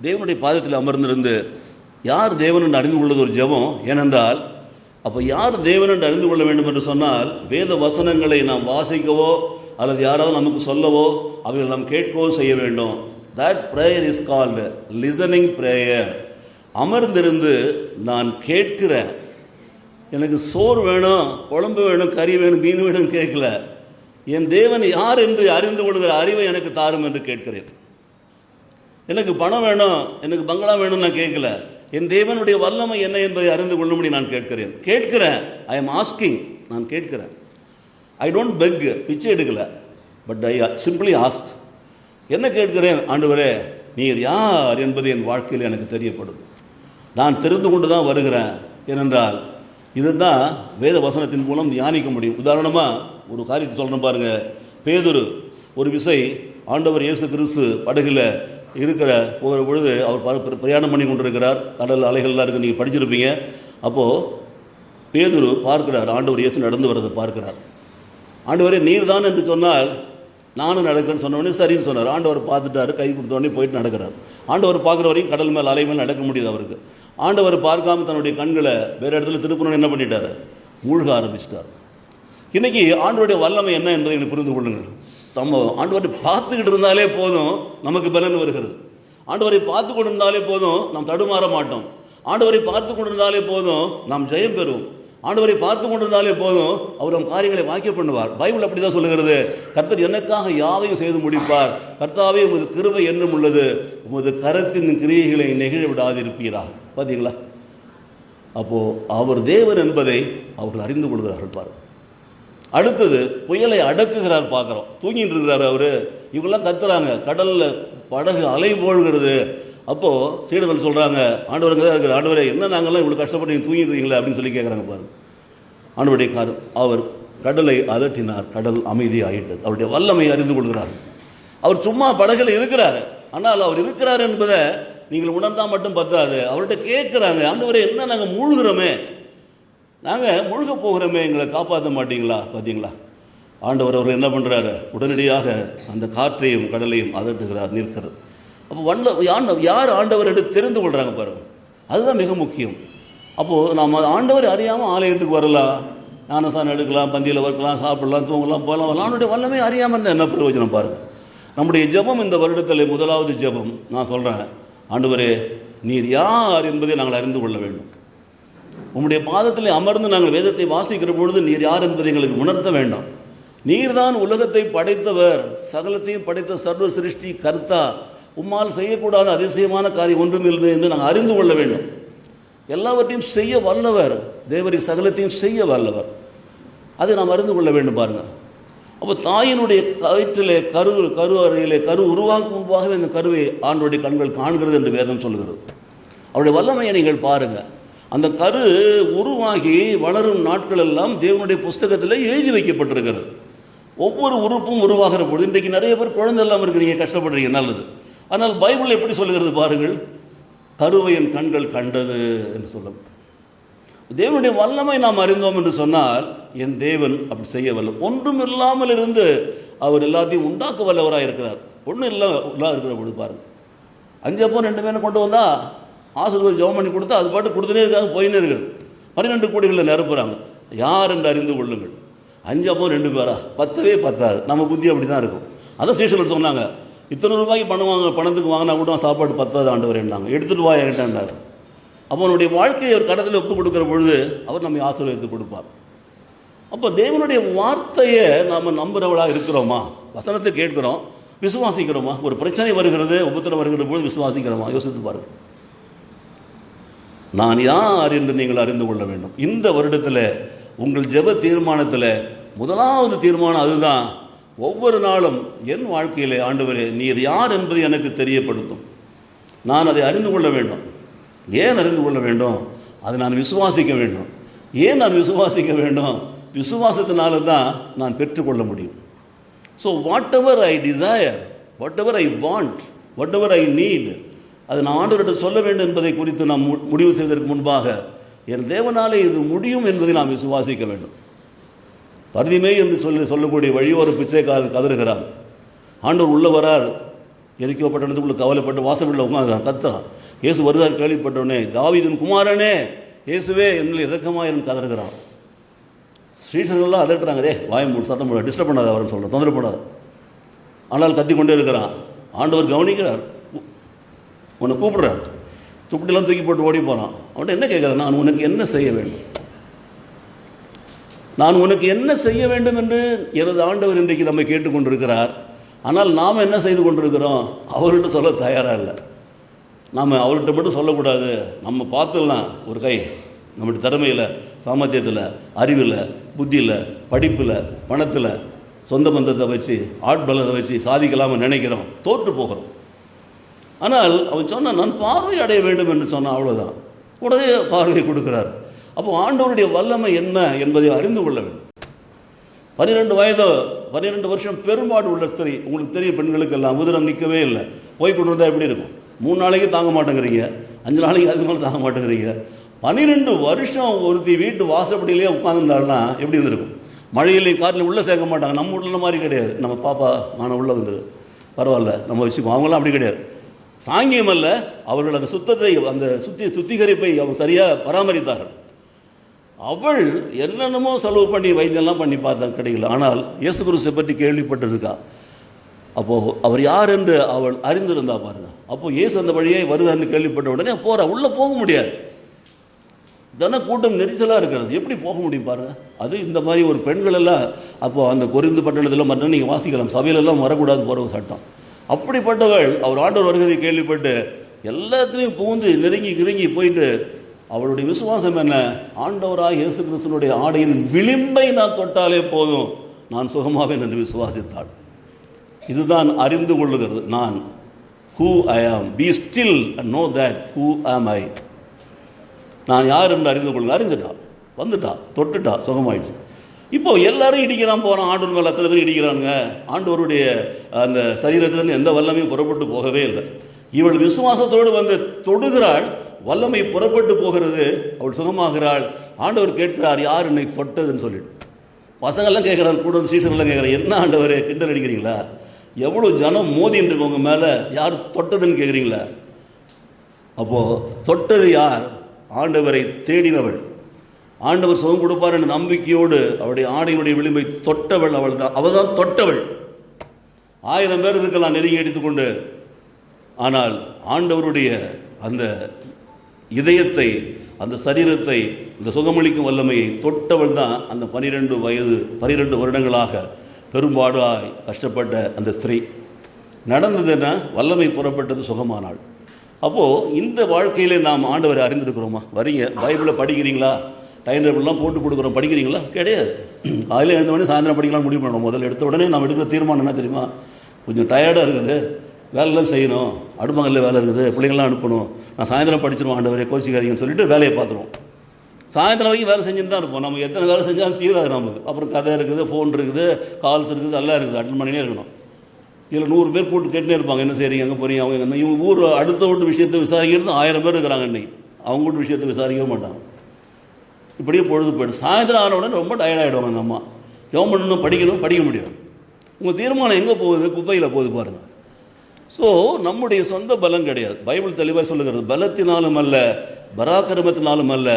தேவனுடைய பாதத்தில் அமர்ந்திருந்து யார் தேவன் என்று அறிந்து கொள்வது ஒரு ஜெபம். ஏனென்றால் அப்போ யார் தேவன் என்று அறிந்து கொள்ள வேண்டும் என்று சொன்னால் வேத வசனங்களை நாம் வாசிக்கவோ அல்லது யாராவது நமக்கு சொல்லவோ அவைகள் நாம் கேட்கவோ செய்ய வேண்டும். That prayer is called listening prayer. அமர்ந்திருந்து நான் கேட்கிறேன், எனக்கு சோறு வேணும், குழம்பு வேணும், கறி வேணும், மீன் வேணும் கேட்கல, என் தேவன் யார் என்று அறிந்து கொள்கிற அறிவை எனக்கு தாரும் என்று கேட்கிறேன். எனக்கு பணம் வேணும், எனக்கு பங்களா வேணும் நான் கேட்கல, என் தேவனுடைய வல்லமை என்ன என்பதை அறிந்து கொள்ளும்படி நான் கேட்கிறேன். ஐ எம் ஆஸ்கிங், நான் கேட்கிறேன். ஐ டோன்ட் பெக், பிச்சை எடுக்கலை, பட் ஐ சிம்பிளி ஆஸ்க். என்ன கேட்கிறேன்? ஆண்டவரே, நீர் யார் என்பது என் வாழ்க்கையில் எனக்கு தெரியப்படுது. நான் தெரிந்து கொண்டு தான் வருகிறேன். ஏனென்றால் இதுதான் வேத வசனத்தின் மூலம் தியானிக்க முடியும். உதாரணமாக ஒரு காரியத்தை சொல்லணும் பாருங்கள். பேதுரு ஒரு விசை ஆண்டவர் இயேசு கிறிஸ்து படகுல இருக்கிற ஒரு பொழுது அவர் பிரயாணம் பண்ணி கொண்டிருக்கிறார். கடல் அலைகள்லாம் இருக்குது, நீங்கள் படிச்சிருப்பீங்க. அப்போது பேதுரு பார்க்கிறார், ஆண்டவர் இயேசு நடந்து வர்றதை பார்க்கிறார். ஆண்டவரே நீர் தான் என்று சொன்னால் நானும் நடக்கிறேன்னு சொன்னோடனே சரின்னு சொன்னார். ஆண்டவர் பார்த்துட்டாரு, கை கொடுத்தோடனே போயிட்டு நடக்கிறார். ஆண்டவர் பார்க்குற வரைக்கும் கடல் மேல் அலை மேல் நடக்க முடியுது அவருக்கு. ஆண்டவர் பார்க்காம தன்னுடைய கண்களை வேறு இடத்துல திருப்பணும்னு என்ன பண்ணிட்டார்? மூழ்க ஆரம்பிச்சிட்டார். இன்றைக்கி ஆண்டவருடைய வல்லமை என்ன என்பதை எனக்கு புரிந்து கொள்ளுங்கள். ஆண்டவரை பார்த்துக்கிட்டு இருந்தாலே போதும் நமக்கு பலன் வருகிறது. ஆண்டவரை பார்த்து கொண்டு இருந்தாலே போதும் நாம் தடுமாற மாட்டோம். ஆண்டவரை பார்த்து கொண்டு இருந்தாலே போதும் நாம் ஜெயம் பெறுவோம். ஆண்டவரை பார்த்து கொண்டிருந்தாலே போதும் அவர் நம் காரியங்களை வாக்கிய பண்ணுவார். பைபிள் அப்படி தான் சொல்லுகிறது. கர்த்தர் எனக்காக யாவையும் செய்து முடிப்பார். கர்த்தாவே உமது கிருபை என்னும் உள்ளது, உமது கரத்தின் கிரியைகளை நெகிழ விடாதிருப்பீரா. பார்த்தீங்களா? அப்போது அவர் தேவன் என்பதை அவர்கள் அறிந்து கொள்கிறார்கள் பாரு. அடுத்தது புயலை அடக்குகிறார் பார்க்குறோம். தூங்கிட்டு இருக்கிறார் அவர். இவங்கெல்லாம் கத்துறாங்க, கடலில் படகு அலை போழ்கிறது. அப்போது சீடர்கள் சொல்கிறாங்க, ஆண்டவருங்க தான் இருக்கிற, ஆண்டவரே என்ன நாங்கள்லாம் இவ்வளோ கஷ்டப்பட்டு நீங்கள் தூங்கிட்டு இருக்கீங்களே அப்படின்னு சொல்லி கேட்குறாங்க பாருங்க. ஆண்டவருடைய அவர் கடலை அதட்டினார், கடல் அமைதி ஆகிட்டது. அவருடைய வல்லமை அறிந்து கொள்கிறார். அவர் சும்மா படகுல இருக்கிறார். ஆனால் அவர் இருக்கிறார் என்பதை நீங்கள் உணர்ந்தால் மட்டும் பத்தாது. அவர்கிட்ட கேட்குறாங்க, ஆண்டவரே என்ன நாங்கள் மூழ்கிறோமே, நாங்கள் முழுக போகிறோமே, எங்களை காப்பாற்ற மாட்டீங்களா? பார்த்தீங்களா? ஆண்டவர் அவர் என்ன பண்ணுறாரு? உடனடியாக அந்த காற்றையும் கடலையும் அதட்டுகிறார், நிற்கிறது. அப்போ யார் ஆண்டவர் எடுத்து தெரிந்து கொள்கிறாங்க பாருங்கள். அதுதான் மிக முக்கியம். அப்போது நாம் ஆண்டவர் அறியாமல் ஆலயத்துக்கு வரலாம், ஞானஸ்தானம் எடுக்கலாம், பந்தியில் வைக்கலாம், சாப்பிடலாம், தூங்கலாம், போகலாம். அவனுடைய வல்லமே அறியாமல் இருந்தால் என்ன பிரயோஜனம் பாருங்கள். நம்முடைய ஜெபம் இந்த வருடத்தில் முதலாவது ஜெபம் நான் சொல்கிறேன், ஆண்டவரே நீர் யார் என்பதை நாங்கள் அறிந்து கொள்ள வேண்டும். உம்முடைய பாதத்தில் அமர்ந்து நாங்கள் வேதத்தை வாசிக்கிற பொழுது நீர் யார் என்பதை எங்களுக்கு உணர்த்த வேண்டும். நீர்தான் உலகத்தை படைத்தவர், சகலத்தையும் படைத்த சர்வ சிருஷ்டி கர்த்தா. உம்மால் செய்யக்கூடாத அதிசயமான காரியம் ஒன்றும் இல்லை என்று நாங்கள் அறிந்து கொள்ள வேண்டும். எல்லாவற்றையும் செய்ய வல்லவர் தேவரின், சகலத்தையும் செய்ய வல்லவர். அதை நாம் அறிந்து கொள்ள வேண்டும் பாருங்கள். அப்போ தாயினுடைய வயிற்றிலே கரு அறையிலே கரு உருவாக்கும் முன்பாகவே இந்த கருவை ஆண்டவருடைய கண்கள் காண்கிறது என்று வேதம் சொல்கிறது. அவருடைய வல்லமையை நீங்கள் பாருங்கள். அந்த கரு உருவாகி வளரும் நாட்கள் எல்லாம் தேவனுடைய புஸ்தகத்தில் எழுதி வைக்கப்பட்டிருக்கிறது. ஒவ்வொரு உறுப்பும் உருவாகிற பொழுது இன்றைக்கு நிறைய பேர் குழந்தை எல்லாம் இருக்கிறீங்க, கஷ்டப்படுறீங்க, நல்லது. ஆனால் பைபிள் எப்படி சொல்லுகிறது பாருங்கள், கருவை என் கண்கள் கண்டது என்று சொல்ல. தேவனுடைய வல்லமை நாம் அறிந்தோம் என்று சொன்னால் என் தேவன் அப்படி செய்ய வல்ல. ஒன்றும் இல்லாமல் இருந்து அவர் எல்லாத்தையும் உண்டாக்க வல்லவராக இருக்கிறார். ஒன்றும் இல்லாமல் இருக்கிற பொழுது பாருங்கள், 5 அப்பம் 2 பேரை கொண்டு வந்தால் ஆசிரியர் ஜெபம் பண்ணி கொடுத்தா அது பாட்டு கொடுத்துனே இருக்காங்க, போயினே இருக்குது. 12 கோடிகளில் நிரப்புறாங்க. யார் என்று அறிந்து கொள்ளுங்கள். 5 அப்பம் 2 பேரா? பத்தவே பத்தாது. நம்ம புத்தி அப்படி தான் இருக்கும். அதான் சீஷர்கள் சொன்னாங்க, இத்தனை ரூபாய்க்கு பணத்துக்கு வாங்கினா கூட சாப்பாடு பத்தாது ஆண்டவர் என்னாங்க, எடுத்துகிட்டு வா என்கிட்டாண்டார். அப்போ அவனுடைய வாழ்க்கையை ஒரு கடத்தில் ஒப்பு கொடுக்குற பொழுது அவர் நம்மை ஆசீர்வதித்து கொடுப்பார். அப்போ தேவனுடைய வார்த்தையை நாம் நம்புகிறவளாக இருக்கிறோமா? வசனத்தை கேட்கிறோம், விசுவாசிக்கிறோமா? ஒரு பிரச்சனை வருகிறது, உபத்திரம் வருகிற பொழுது விசுவாசிக்கிறோமா? யோசித்து பாருங்கள். நான் யார் என்று நீங்கள் அறிந்து கொள்ள வேண்டும். இந்த வருடத்தில் உங்கள் ஜெப தீர்மானத்தில் முதலாவது தீர்மானம் அதுதான். ஒவ்வொரு நாளும் என் வாழ்க்கையிலே ஆண்டவரே நீர் யார் என்பதை எனக்கு தெரியப்படுத்தும். நான் அதை அறிந்து கொள்ள வேண்டும். ஏன் அறிந்து கொள்ள வேண்டும்? அதை நான் விசுவாசிக்க வேண்டும். ஏன் நான் விசுவாசிக்க வேண்டும்? விசுவாசத்தினால தான் நான் பெற்றுக்கொள்ள முடியும். So whatever I desire, whatever I want, whatever I need, அது நான் ஆண்டவர்கிட்ட சொல்ல வேண்டும் என்பதை குறித்து நாம் முடிவு செய்வதற்கு முன்பாக என் தேவனாலே இது முடியும் என்பதை நாம் விசுவாசிக்க வேண்டும். பரிதிமே என்று சொல்லக்கூடிய வழியோர பிச்சைக்காரர் கதறுகிறார். ஆண்டவர் உள்ளே வரார். எரிக்கோ பட்டணத்துக்குள்ள கவலைப்பட்டு வாசலில் உட்காந்து கத்துறான். இயேசு வருதார் கேள்விப்பட்டவனே, தாவீதின் குமாரனே இயேசுவே என்னில் இரக்கமாக என் கதறுகிறான். ஸ்ரீசர்கள்லாம் அதட்டுறாங்க, வாய மூணு சத்தம் போட, டிஸ்டர்ப் பண்ணாத அவர்னு சொல்கிறேன், தொந்தரவு பண்ணாது. ஆனால் கத்தி கொண்டே இருக்கிறான். ஆண்டவர் கவனிக்கிறார், உன்னை கூப்பிடுறார். துப்பட்டிலாம் தூக்கி போட்டு ஓடி போகிறான். அவன்கிட்ட என்ன கேட்குறேன்? நான் உனக்கு என்ன செய்ய வேண்டும்? நான் உனக்கு என்ன செய்ய வேண்டும் என்று எனது ஆண்டவர் இன்றைக்கு நம்மை கேட்டுக்கொண்டிருக்கிறார். ஆனால் நாம் என்ன செய்து கொண்டிருக்கிறோம்? அவர்கிட்ட சொல்ல தயாராக இல்லை. நாம் அவர்கிட்ட மட்டும் சொல்லக்கூடாது. நம்ம பார்த்துடலாம் ஒரு கை நம்முடைய திறமையில், சாமர்த்தியத்தில், அறிவில், புத்தியில், படிப்பில், பணத்தில், சொந்த பந்தத்தை வச்சு, ஆட்பலத்தை வச்சு சாதிக்கலாமல் நினைக்கிறோம், தோற்று போகிறோம். ஆனால் அவன் சொன்னான், நான் பார்வை அடைய வேண்டும் என்று சொன்னான். அவ்வளோதான். உடனே பார்வையை கொடுக்குறார். அப்போ ஆண்டவருடைய வல்லமை என்ன என்பதை அறிந்து கொள்ள வேண்டும். 12 வருஷம் பெரும்பாடு உள்ள ஸ்திரீ, உங்களுக்கு தெரியும், பெண்களுக்கெல்லாம் உதிரம் நிற்கவே இல்லை. போய் கொண்டு வந்தால் எப்படி இருக்கும்? 3 நாளைக்கு தாங்க மாட்டேங்கிறீங்க, 5 நாளைக்கு அதுக்கு மேலே தாங்க மாட்டேங்கிறீங்க. 12 வருஷம் ஒருத்தி வீட்டு வாசப்படியிலேயே உட்காந்துருந்தாள்னா எப்படி இருந்திருக்கும்? மழையிலையும் காட்டில் உள்ளே சேர்க்க மாட்டாங்க. நம்ம வீட்டில் மாதிரி கிடையாது. நம்ம பாப்பா நான் உள்ளே வந்துடு, பரவாயில்ல நம்ம வச்சுக்குவோம். அவங்களாம் அப்படி கிடையாது. சாங்கியம் அல்ல, அவர்கள் அந்த சுத்தத்தை, அந்த சுத்திகரிப்பை அவர் சரியாக பராமரித்தார்கள். அவள் என்னென்னமோ செலவு பண்ணி வைத்தியெல்லாம் பண்ணி பார்த்தா கிடைக்கல. ஆனால் இயேசு கிறிஸ்துவை பற்றி கேள்விப்பட்டிருக்கா. அப்போது அவர் யார் என்று அவள் அறிந்திருந்தா பாருங்க. அப்போது இயேசு அந்த வழியே வருதான்னு கேள்விப்பட்ட உடனே போகிறா. உள்ளே போக முடியாது, தின கூட்டம் நெரிசலாக இருக்கிறது, எப்படி போக முடியும் பாருங்கள். அது இந்த மாதிரி ஒரு பெண்கள் எல்லாம் அப்போது அந்த கொரிந்து பட்டணத்தில் மட்டும் நீங்கள் வாசிக்கலாம், சபையிலெல்லாம் வரக்கூடாது போகிற ஒரு சட்டம். அப்படிப்பட்டவள் அவர் ஆண்டவர் வருகிறதை கேள்விப்பட்டு எல்லாத்துலேயும் புகுந்து நெருங்கி போயிட்டு, அவளுடைய விசுவாசம் என்ன? ஆண்டவராக இயேசு கிறிஸ்துவினுடைய ஆடையின் விளிம்பை நான் தொட்டாலே போதும், நான் சுகமாவேன் என்று விசுவாசித்தாள். இதுதான் அறிந்து கொள்ளுகிறது. நான் who I am, be still and know that who am I. நான் யார் என்று அறிந்து கொள்ளுங்க. அறிந்துட்டா, வந்துட்டா, தொட்டுட்டா, சுகமாயிடுச்சு. இப்போ எல்லாரும் இடிக்கிறான் போகிறான். ஆண்டவர் மேலே அத்தனை பேர் இடிக்கிறானுங்க. ஆண்டவருடைய அந்த சரீரத்திலேருந்து எந்த வல்லமையும் புறப்பட்டு போகவே இல்லை. இவள் விசுவாசத்தோடு வந்து தொடுகிறாள், வல்லமை புறப்பட்டு போகிறது, அவள் சுகமாகிறாள். ஆண்டவர் கேட்கிறார், யார் என்னை தொட்டதுன்னு சொல்லிட்டு. பசங்கள்லாம் கேட்குறாங்க, கூட சீசன்லாம் கேட்குறாங்க, என்ன ஆண்டவர் கிண்டல் அடிக்கிறீங்களா? எவ்வளோ ஜனம் மோதின்னு இருக்கவங்க மேலே யார் தொட்டதுன்னு கேட்குறீங்களா? அப்போது தொட்டது யார்? ஆண்டவரை தேடினவள். ஆண்டவர் சுகம் கொடுப்பார் என்ற நம்பிக்கையோடு அவருடைய ஆடையினுடைய விளிம்பை தொட்டவள். அவள் தான் தொட்டவள். 1000 பேர் இருக்கலாம் நெருங்கி எடுத்துக்கொண்டு. ஆனால் ஆண்டவருடைய அந்த இதயத்தை, அந்த சரீரத்தை, இந்த சுகமளிக்கும் வல்லமையை தொட்டவள் தான் அந்த 12 வருடங்களாக பெரும்பாடாய் கஷ்டப்பட்ட அந்த ஸ்திரீ. நடந்ததுன்னா வல்லமை புறப்பட்டது, சுகமானாள். அப்போது இந்த வாழ்க்கையிலே நாம் ஆண்டவரை அறிந்திருக்கிறோமா? வரீங்க, பைபிளை படிக்கிறீங்களா? டைம் டேபிள்லாம் போட்டு கொடுக்குறோம், படிக்கிறீங்களா? கிடையாது. காலையில் எழுந்த உடனே சாயந்தரம் படிக்கலாம் முடிவு பண்ணணும். முதல்ல எடுத்த உடனே நம்ம எடுக்கிற தீர்மானம் என்ன தெரியுமா? கொஞ்சம் டயர்டாக இருக்குது, வேலைலாம் செய்யணும், அடுப்பங்கல்ல வேலை இருக்குது, பிள்ளைங்களாம் அனுப்பணும், நான் சாயந்தரம் படிச்சிருவோம், ஆண்டவரே கோச்சிக்காதீங்கன்னு சொல்லிட்டு வேலையை பார்த்துருவோம். சாயந்தரம் வரைக்கும் வேலை செஞ்சுன்னு தான் இருப்போம். நம்ம எத்தனை வேலை செஞ்சாலும் தீராது நமக்கு. அப்புறம் கதை இருக்குது, ஃபோன் இருக்குது, கால்ஸ் இருக்குது, எல்லாம் இருக்குது, அட்டன் பண்ணினே இருக்கணும். இதில் 100 பேர் கூட்டு கேட்டுனே இருப்பாங்க, என்ன செய்றீங்க, எங்கே போறீங்க, அவங்க என்ன. இவங்க ஊர் அடுத்த வீட்டு விஷயத்தை விசாரிக்கிறது 1000 பேர் இருக்கிறாங்க. இன்னைக்கு அவங்க வீட்டு விஷயத்தை விசாரிக்கவே மாட்டாங்க. இப்படியே பொழுது போய்டும். சாயந்தரம் ஆன உடனே ரொம்ப டயர்டாகிடுவாங்க. அந்த அம்மா ஜெபம் பண்ணணும், படிக்க முடியாது. உங்கள் தீர்மானம் எங்கே போகுது? குப்பையில் போகுது பாருங்கள். ஸோ நம்முடைய சொந்த பலம் கிடையாது. பைபிள் தெளிவாக சொல்லுகிறது, பலத்தினாலும் அல்ல, பராக்கிரமத்தினாலும் அல்ல,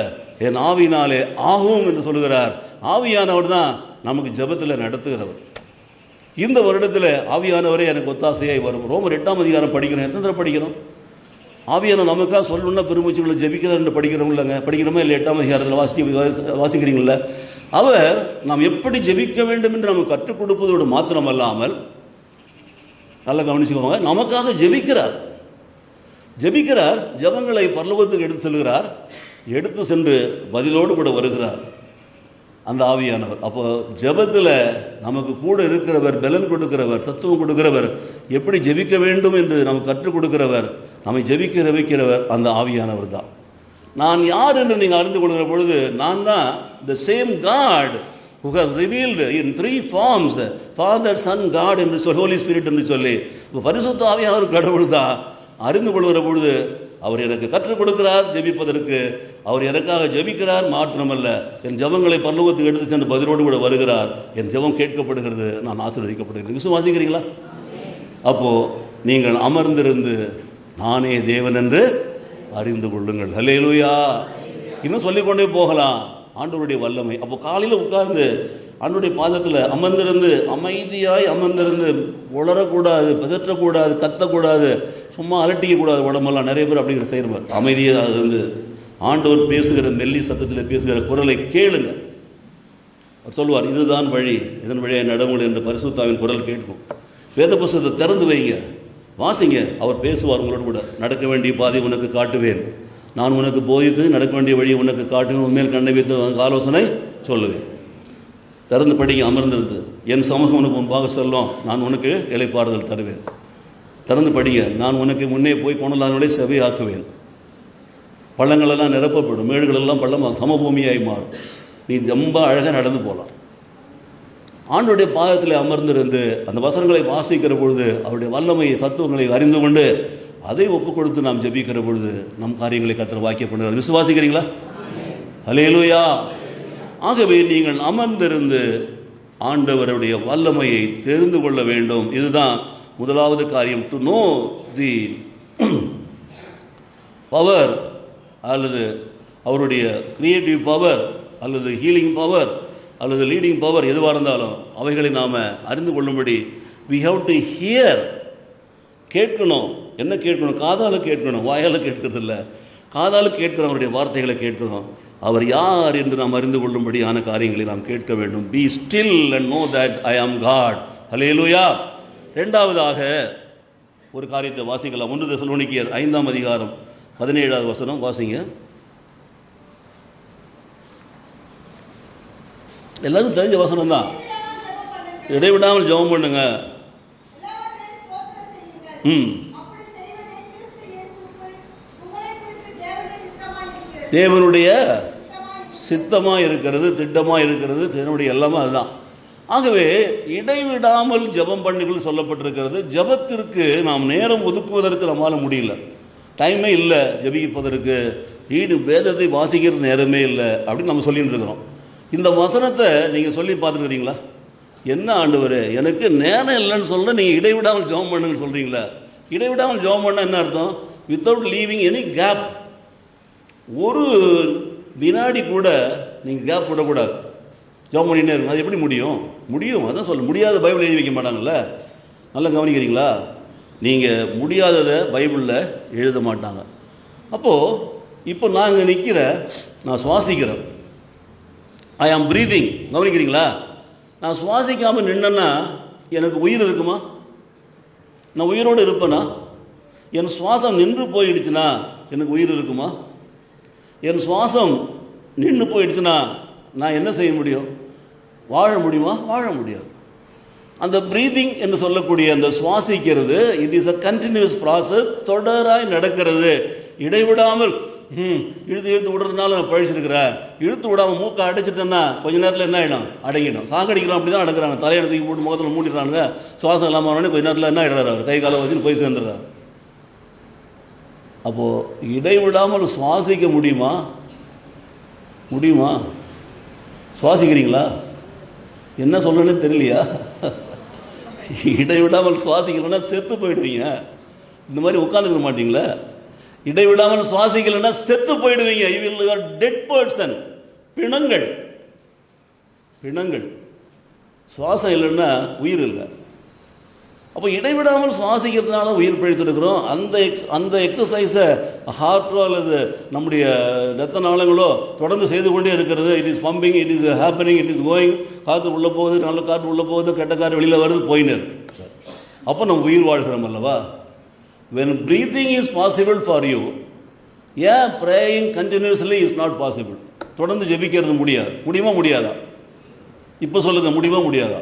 என் ஆவியினாலே ஆகும் என்று சொல்லுகிறார். ஆவியானவர் தான் நமக்கு ஜெபத்தில் நடத்துகிறவர். இந்த வருடத்தில் ஆவியானவரே எனக்கு ஒத்தாசையாய் வரும். ரோமர் 8ஆம் அதிகாரம் படிக்கிறோம். எத்தனை தடவை படிக்கிறோம்? ஆவியான நமக்காக சொல்லணும்னா பெருமூச்சுகளை ஜெபிக்கிறார் என்று படிக்கிறோம் இல்லைங்க? படிக்கிறோமா இல்லை? 8ஆம் அதிகாரத்தில் வாசிக்கிறீங்கள? அவர் நாம் எப்படி ஜெபிக்க வேண்டும் என்று நமக்கு கற்றுக் கொடுப்பதோடு மாத்திரமல்லாமல், நல்லா கவனிச்சுக்கோங்க, நமக்காக ஜெபிக்கிறார். ஜெபங்களை பரலோகத்துக்கு எடுத்து செல்கிறார். எடுத்து சென்று பதிலோடு கூட வருகிறார் அந்த ஆவியானவர். அப்போ ஜெபத்தில் நமக்கு கூட இருக்கிறவர், பலன் கொடுக்கிறவர், சத்துவம் கொடுக்கிறவர், எப்படி ஜெபிக்க வேண்டும் என்று நமக்கு கற்றுக் கொடுக்கிறவர், நம்மை ஜெபிக்க வைக்கிறவர் அந்த ஆவியானவர் தான். நான் யார் என்று நீங்கள் அறிந்து கொள்கிற பொழுது, நான் தான் the same God who has revealed in 3 forms, Father, Son, God என்று சொல்லி, Holy Spirit என்று சொல்லி, பரிசுத்த ஆவியானவர் கடவுள் தான். அறிந்து கொள்கிற பொழுது அவர் எனக்கு கற்றுக் கொடுக்கிறார் ஜெபிப்பதற்கு. அவர் எனக்காக ஜெபிக்கிறார் மாத்திரமல்ல, என் ஜெபங்களை பரலோகத்துக்கு எடுத்து சென்று பதிலோடு கூட வருகிறார். என் ஜெபம் கேட்கப்படுகிறது, நான் ஆசீர்வதிக்கப்படுகிறேன். விசுவாசிக்கிறீங்களா? அப்போது நீங்கள் அமர்ந்திருந்து நானே தேவன் என்று அறிந்து கொள்ளுங்கள். ஹல்லேலூயா. இன்னும் சொல்லிக்கொண்டே போகலாம் ஆண்டவருடைய வல்லமை. அப்போ காலையில் உட்கார்ந்து ஆண்டவருடைய பாதத்தில் அமர்ந்திருந்து, அமைதியாய் அமர்ந்திருந்து, உளரக்கூடாது, பிதற்றக்கூடாது, கத்தக்கூடாது, சும்மா அலட்டிக்கக்கூடாது உடம்பெல்லாம். நிறைய பேர் அப்படிங்கிற செய்கிறவர். அமைதியாக இருந்து ஆண்டவர் பேசுகிற மெல்லி சத்தத்தில் பேசுகிற குரலை கேளுங்க. அவர் சொல்லுவார், இதுதான் வழி, இதன் வழியை நடவுங்கள் என்று பரிசுத்தாவின் குரல் கேட்கும். வேத புஸ்தகத்தை திறந்து வைங்க, வாசிங்க, அவர் பேசுவார் உங்களோடு கூட. நடக்க வேண்டிய பாதை உனக்கு காட்டுவேன், நான் உனக்கு போதித்து நடக்க வேண்டிய வழியை உனக்கு காட்டுவேன், உண்மையில் கண்ணை வைத்து ஆலோசனை சொல்லுவேன். திறந்து படிக்க அமர்ந்திருந்து என் சமூகம் உனக்கு முன்பாக சொல்லும், நான் உனக்கு இளைப்பாறுதல் தருவேன். திறந்து படிங்க, நான் உனக்கு முன்னே போய் கொண்டலானவளை செவையாக்குவேன். பள்ளங்களெல்லாம் நிரப்பப்படும், மேடுகளெல்லாம் பள்ளம் சமபூமியாய் மாறும். நீ ரொம்ப அழகாக நடந்து போகலாம். ஆண்டுடைய பாதத்தில் அமர்ந்திருந்து அந்த வசனங்களை வாசிக்கிற பொழுது அவருடைய வல்லமையை தத்துவங்களை அறிந்து கொண்டு அதை ஒப்புக் கொடுத்து நாம் ஜெபிக்கிற பொழுது நம் காரியங்களை கர்த்தர் வாக்கியம் பண்ணுறார். விசுவாசிக்கிறீங்களா? அல்லேலூயா. ஆகவே நீங்கள் அமர்ந்திருந்து ஆண்டவருடைய வல்லமையை தெரிந்து கொள்ள வேண்டும். இதுதான் முதலாவது காரியம். டு நோ தி பவர் அல்லது அவருடைய கிரியேட்டிவ் பவர் அல்லது ஹீலிங் பவர் அல்லது லீடிங் பவர் எதுவாக இருந்தாலும் அவைகளை நாம் அறிந்து கொள்ளும்படி we have to hear. கேட்கணும். என்ன கேட்கணும்? காதால் கேட்கணும், வாயால் கேட்கறதில்ல. காதால் கேட்கணும், அவருடைய வார்த்தைகளை கேட்கணும். அவர் யார் என்று நாம் அறிந்து கொள்ளும்படியான காரியங்களை நாம் கேட்க வேண்டும். Be still and know that I am God. ஹல்லேலூயா. இரண்டாவதாக ஒரு காரியத்தை வாசிக்கலாம். 1 தெசலோனிக்கேயர் 5ஆம் அதிகாரம் 17வது வசனம் வாசிங்க. எல்லாரும் தெரிஞ்ச வசனம் தான். இடைவிடாமல் ஜெபம் பண்ணுங்க. தேவனுடைய சித்தமாக இருக்கிறது, திட்டமாக இருக்கிறது, தேவனுடைய எல்லாமே அதுதான். ஆகவே இடைவிடாமல் ஜெபம் பண்ணுங்கள் சொல்லப்பட்டிருக்கிறது. ஜெபத்திற்கு நாம் நேரம் ஒதுக்குவதற்கு நம்மளால் முடியல, டைமே இல்லை. ஜெபிப்பதற்கு வேதத்தை வாசிக்கிற நேரமே இல்லை அப்படின்னு நம்ம சொல்லிட்டு இருக்கிறோம். இந்த வசனத்தை நீங்கள் சொல்லி பார்த்துருக்கிறீங்களா? என்ன ஆண்டவரே, எனக்கு நேரம் இல்லைன்னு சொல்ல நீங்கள் இடைவிடாமல் ஜெபம் பண்ணுங்கன்னு சொல்கிறீங்களா? இடைவிடாமல் ஜெபம் பண்ணால் என்ன அர்த்தம்? Without leaving any gap. ஒரு வினாடி கூட நீங்கள் கேப் விடக்கூடாது. ஜெபம் பண்ணிகிட்டே இருக்கும். அது எப்படி முடியும்? முடியும். அதான் சொல்ல முடியாத பைபிள் எழுதி வைக்க மாட்டாங்கல்ல. நல்லா கவனிக்கிறீங்களா? நீங்கள் முடியாததை பைபிளில் எழுத மாட்டாங்க. அப்போது இப்போ நான் இங்கே நிற்கிறேன், நான் சுவாசிக்கிறேன், ஐ ஆம் ப்ரீதிங். கவனிக்கிறீங்களா? நான் சுவாசிக்காமல் நின்னேன்னா எனக்கு உயிர் இருக்குமா? நான் உயிரோடு இருப்பேனா? என் சுவாசம் நின்று போயிடுச்சுன்னா எனக்கு உயிர் இருக்குமா? என் சுவாசம் நின்று போயிடுச்சுன்னா நான் என்ன செய்ய முடியும்? வாழ முடியுமா? வாழ முடியாது. அந்த ப்ரீதிங் என்று சொல்லக்கூடிய அந்த சுவாசிக்கிறது, it is a continuous process. தொடராய் நடக்கிறது. இடைவிடாமல் இழுத்து இழுத்து விடுறதுனால நான் பழிச்சிருக்கிறேன். இழுத்து விடாமல் மூக்கை அடைச்சிட்டேன்னா கொஞ்ச நேரத்தில் என்ன ஆகிடும்? அடங்கிடும். சாங்கடிக்கலாம். அப்படி தான் அடங்குறாங்க. தலையெடுத்துக்கு போட்டு முகத்தில் மூடிடுறாங்க. சுவாசம் இல்லாமல் வரனே கொஞ்ச நேரத்தில் என்ன ஆகிடுறாரு? அவர் கை காலை வச்சுன்னு போய் சேர்ந்துடுறாரு. அப்போது இடைவிடாமல் சுவாசிக்க முடியுமா? முடியுமா? சுவாசிக்கிறீங்களா? என்ன சொல்லணும்னு தெரியலையா? இடைவிடாமல் சுவாசிக்கலைன்னா செத்து போயிடுவீங்க. இந்த மாதிரி உட்காந்துக்க மாட்டீங்களா? இடைவிடாமல் சுவாசிக்கலைன்னா செத்து போயிடுவீங்க. You will your dead person. பிணங்கள். பிணங்கள். சுவாசம் இல்லைன்னா உயிர் இல்லை. அப்போ இடைவிடாமல் சுவாசிக்கிறதுனால உயிர் பிழைத்திருக்கிறோம். அந்த எக்ஸசைஸை ஹார்ட்டோ அல்லது நம்முடைய இரத்த நாளங்களோ தொடர்ந்து செய்து கொண்டே இருக்கிறது. It is pumping, it is happening, it is going. காற்று உள்ளே போகுது, நல்ல காற்று உள்ளே போகுது, கெட்ட காற்று வெளியில் வருது, போயின்னு இருக்கு. அப்போ நம்ம உயிர் வாழ்கிறோம் அல்லவா? when breathing is possible for you, praying continuously is not possible. தொடர்ந்து ஜெபிக்கிறது முடியாது. முடியுமா? முடியாதா? இப்போ சொல்லுங்க, முடியுமா? முடியாதா?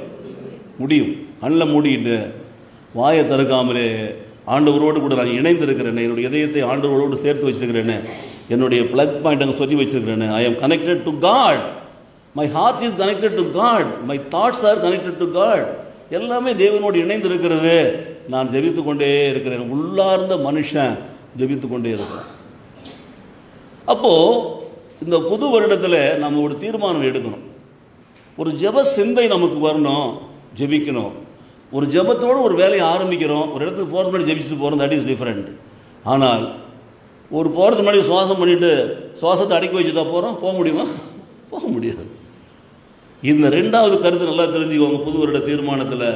முடியும். கண்ணில் மூடிட்டு வாயை தடுக்காமலே ஆண்டவரோடு கூட நான் இணைந்திருக்கிறேன். என்னுடைய இதயத்தை ஆண்டவரோடு சேர்த்து வச்சிருக்கிறேன்னு, என்னுடைய பிளக் பாயிண்ட் அங்கே சொல்லி வச்சிருக்கிறேன்னு. I am connected to God. My heart is connected to God. My thoughts are connected to God. எல்லாமே தேவனோடு இணைந்து இருக்கிறது. நான் ஜெபித்து கொண்டே இருக்கிறேன். உள்ளார்ந்த மனுஷன் ஜெபித்து கொண்டே இருக்கிறேன். அப்போது இந்த புது வருடத்தில் நம்ம ஒரு தீர்மானம் எடுக்கணும். ஒரு ஜெப சிந்தை நமக்கு வரணும். ஜெபிக்கணும். ஒரு ஜெபத்தோடு ஒரு வேலையை ஆரம்பிக்கிறோம். ஒரு இடத்துக்கு போகிறது முன்னாடி ஜெபிச்சுட்டு போகிறோம், தட் இஸ் டிஃப்ரெண்ட். ஆனால் ஒரு போகிறதுக்கு முன்னாடி சுவாசம் பண்ணிவிட்டு சுவாசத்தை அடக்கி வச்சுட்டா போகிறோம், போக முடியுமா? போக முடியாது. இந்த ரெண்டாவது கருத்து நல்லா தெரிஞ்சுக்கோங்க. புது வருட தீர்மானத்தில்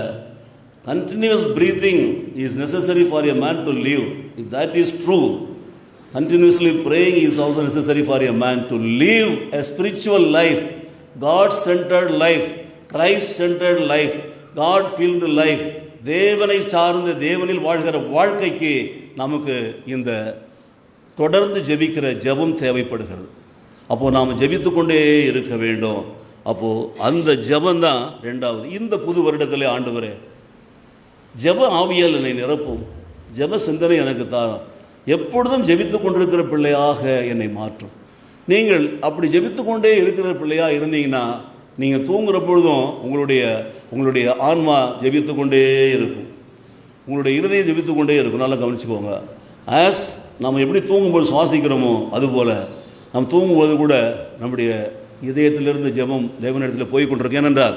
continuous breathing is necessary for a man to live. If that is true, continuously praying is also necessary for a man to live a spiritual life, God-centered life, Christ-centered life, God-filled life. தேவனை சார்ந்த தேவனில் வாழ்கிற வாழ்க்கைக்கு நமக்கு இந்த தொடர்ந்து ஜெபிக்கிற ஜெபம் தேவைப்படுகிறது. அப்போது நாம் ஜெபித்து கொண்டே இருக்க வேண்டும். அப்போது அந்த ஜெபந்தான் ரெண்டாவது. இந்த புது வருடத்தில் ஆண்டவரே ஜெப ஆவியால் என்னை நிரப்பும், ஜெப சிந்தனை எனக்கு தாரும், எப்பொழுதும் ஜெபித்து கொண்டிருக்கிற பிள்ளையாக என்னை மாற்றும். நீங்கள் அப்படி ஜெபித்து கொண்டே இருக்கிற பிள்ளையாக இருந்தீங்கன்னா நீங்கள் தூங்குகிற பொழுதும் உங்களுடைய ஆன்மா ஜெபித்து கொண்டே இருக்கும், உங்களுடைய இருதயம் ஜெபித்து கொண்டே இருக்கும். நல்லா கவனிச்சுக்கோங்க. நம்ம எப்படி தூங்கும்போது சுவாசிக்கிறோமோ அதுபோல் நம்ம தூங்கும்போது கூட நம்முடைய இதயத்திலிருந்து ஜெபம் தேவனிடத்தில் போய் கொண்டிருக்கோம். ஏனென்றால்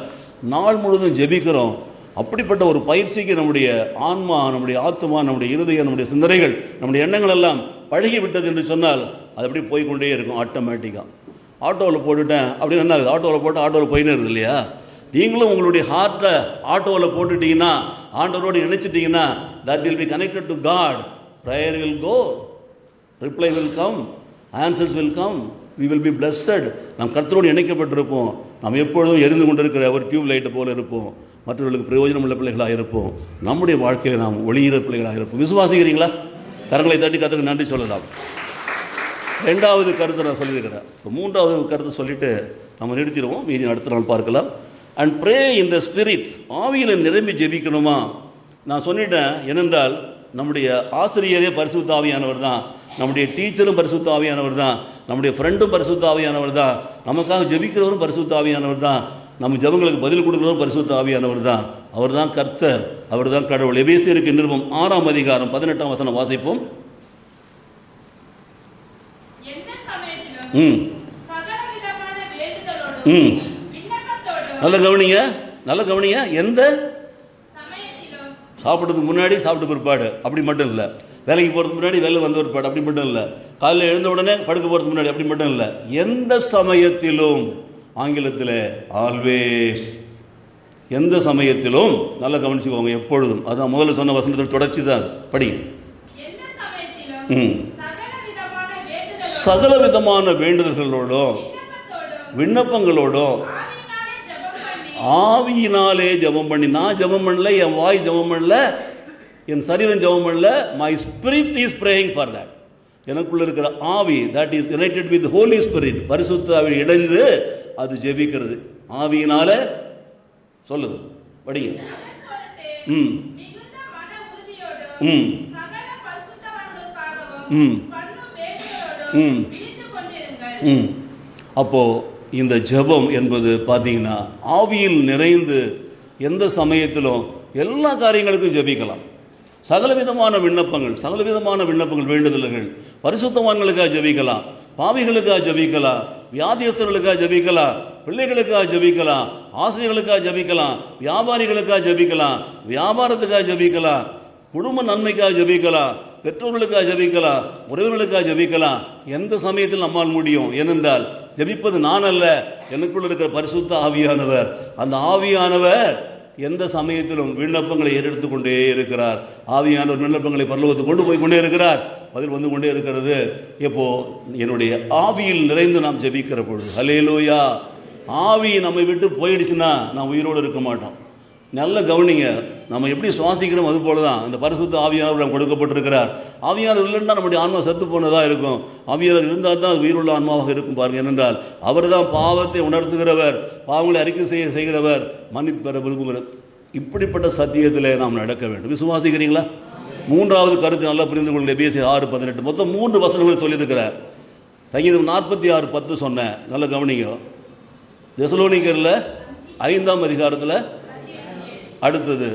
நாள் முழுவதும் ஜெபிக்கிறோம். அப்படிப்பட்ட ஒரு பயிற்சிக்கு நம்முடைய ஆன்மா, நம்முடைய ஆத்மா, நம்முடைய இருதயம், நம்முடைய சிந்தனைகள், நம்முடைய எண்ணங்கள் எல்லாம் பழகி விட்டது என்று சொன்னால் அது அப்படி போய்கொண்டே இருக்கும். ஆட்டோமேட்டிக்காக ஆட்டோவில் போட்டுட்டேன் அப்படின்னு என்ன ஆகுது, ஆட்டோவில் போட்டு ஆட்டோவில் போயின்னு இருக்குது இல்லையா? நீங்களும் உங்களுடைய ஹார்ட்டை ஆட்டோவில் போட்டுட்டிங்கன்னா, ஆண்டவரோடு இணைச்சிட்டிங்கன்னா, that will be connected to God. Prayer will go, reply will come, answers will come, we will be blessed. நாம் கர்த்தரோடு இணைக்கப்பட்டிருப்போம். நாம் எப்பொழுதும் எரிந்து கொண்டிருக்கிற ஒரு டியூப் லைட்டை போல இருப்போம். மற்றவர்களுக்கு பிரயோஜனம் உள்ள பிள்ளைகளாக இருப்போம். நம்முடைய வாழ்க்கையில் நாம் ஒளியிற பிள்ளைகளாக இருப்போம். விசுவாசிக்கிறீங்களா? கரங்களை தட்டி கர்த்தருக்கு நன்றி சொல்லலாம். ரெண்டாவது கருத்தை நான் சொல்லியிருக்கிறேன். இப்போ மூன்றாவது கருத்தை சொல்லிவிட்டு நம்ம நிறுத்திடுவோம். மீதி அடுத்த நாள் பார்க்கலாம். And pray in the spirit. ஆவியில் நிரம்பி ஜெபிக்கணுமா? நான் சொல்லிட்டேன். ஏனென்றால் நம்முடைய ஆசிரியரே பரிசுத்த ஆவியானவர் தான், நம்முடைய டீச்சரும் பரிசுத்த ஆவியானவர் தான், நம்முடைய ஃப்ரெண்டும் பரிசுத்த ஆவியானவர் தான், நமக்காக ஜெபிக்கிறவரும் பரிசுத்த ஆவியானவர் தான், நம்ம ஜெபங்களுக்கு பதில் கொடுக்குறவரும் பரிசுத்த ஆவியானவர் தான். அவர் தான் கர்த்தர், அவர் தான் கடவுள். எபேசியருக்கு நிருபம் 6ஆம் அதிகாரம் 18ஆம் வசனம் வாசிப்போம். நல்ல கவனிங்க. எந்த சாப்பிட்றதுக்கு முன்னாடி, சாப்பிட்டு பிற்பாடு அப்படி மட்டும் இல்லை. வேலைக்கு போகிறதுக்கு முன்னாடி, வேலை வந்த பிற்பாடு அப்படி மட்டும் இல்லை. காலையில் எழுந்த உடனே படுக்க போகிறதுக்கு முன்னாடி அப்படி மட்டும் இல்லை. எந்த சமயத்திலும், ஆங்கிலத்தில் ஆல்வேஸ், எந்த சமயத்திலும். நல்லா கவனிச்சுக்கோங்க. எப்பொழுதும். அதான் முதல்ல சொன்ன வசனத்தில் தொடர்ச்சி தான். படி. சகல விதமான வேண்டுதல்களோடும் விண்ணப்பங்களோடும் ஆவியினாலே ஜெபம் பண்ணி. நான் ஜெபம் பண்ணல, என் வாய் ஜெபம் பண்ணல, என் சரீரம் ஜெபம் பண்ணல. My spirit is praying for that. எனக்குள்ள இருக்கிற ஆவி, that is united with Holy Spirit, பரிசுத்த ஆவி இணைந்து அது ஜெபிக்கிறது. ஆவியினால சொல்லுது. படிங்க. அப்போ இந்த ஜெபம் என்பது பார்த்தீங்கன்னா ஆவியில் நிறைந்து எந்த சமயத்திலும் எல்லா காரியங்களுக்கும் ஜெபிக்கலாம். சகலவிதமான விண்ணப்பங்கள் வேண்டுதல்கள், பரிசுத்தவான்களுக்காக ஜெபிக்கலாம், பாவிகளுக்காக ஜெபிக்கலாம், வியாதியஸ்தர்களுக்காக ஜெபிக்கலாம், பிள்ளைகளுக்காக ஜெபிக்கலாம், ஆசிரியர்களுக்காக ஜெபிக்கலாம், வியாபாரிகளுக்காக ஜெபிக்கலாம், வியாபாரத்துக்காக ஜெபிக்கலாம், குடும்ப நன்மைக்காக ஜெபிக்கலாம், பெற்றோர்களுக்காக ஜெபிக்கலாம், உறவினர்களுக்காக ஜெபிக்கலாம். எந்த சமயத்தில் நம்மால் முடியும். ஏனென்றால் ஜெபிப்பது நான் அல்ல, எனக்குள்ள இருக்கிற பரிசுத்த ஆவியானவர். அந்த ஆவியானவர் எந்த சமயத்திலும் விண்ணப்பங்களை ஏறெடுத்து கொண்டே இருக்கிறார். ஆவியானவர் விண்ணப்பங்களை பரலோகத்துக்கு கொண்டு போய் கொண்டே இருக்கிறார். பதில் வந்து கொண்டே இருக்கிறது. இப்போ என்னுடைய ஆவியில் நிறைந்து நாம் ஜெபிக்கிற பொழுது, ஹல்லேலூயா, ஆவி நம்மை விட்டு போயிடுச்சுன்னா நாம் உயிரோடு இருக்க மாட்டோம். நல்ல கவனிங்க. நம்ம எப்படி சுவாசிக்கிறோம் அது போல தான் இந்த பரிசுத்த ஆவியானவர் நாம் கொடுக்கப்பட்டிருக்கிறார். ஆவியானவர் இல்லைன்னா நம்முடைய ஆன்மா செத்து போனதாக இருக்கும். ஆவியானவர் இருந்தால் தான் உயிருள்ள ஆன்மாவாக இருக்கும். பாருங்கள். ஏனென்றால் அவர் தான் பாவத்தை உணர்த்துகிறவர், பாவங்களை அறிக்கை செய்கிறவர், மன்னிப்பு பெற விரும்புகிறவர். இப்படிப்பட்ட சத்தியத்தில் நாம் நடக்க வேண்டும். விசுவாசிக்கிறீங்களா? மூன்றாவது கருத்து நல்லா புரிந்து கொள்ளுங்கள். எபேசியர் 6:18 மொத்தம் 3 வசனங்கள் சொல்லியிருக்கிறார். சங்கீதம் 46:10 சொன்னேன். நல்ல கவனிங்க. தெசலோனிக்கரில் 5ஆம் அதிகாரத்தில், அடுத்தது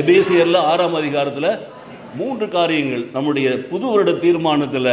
எபேசியரில் 6ஆம் அதிகாரத்தில் 3 காரியங்கள். நம்முடைய புது வருட தீர்மானத்தில்,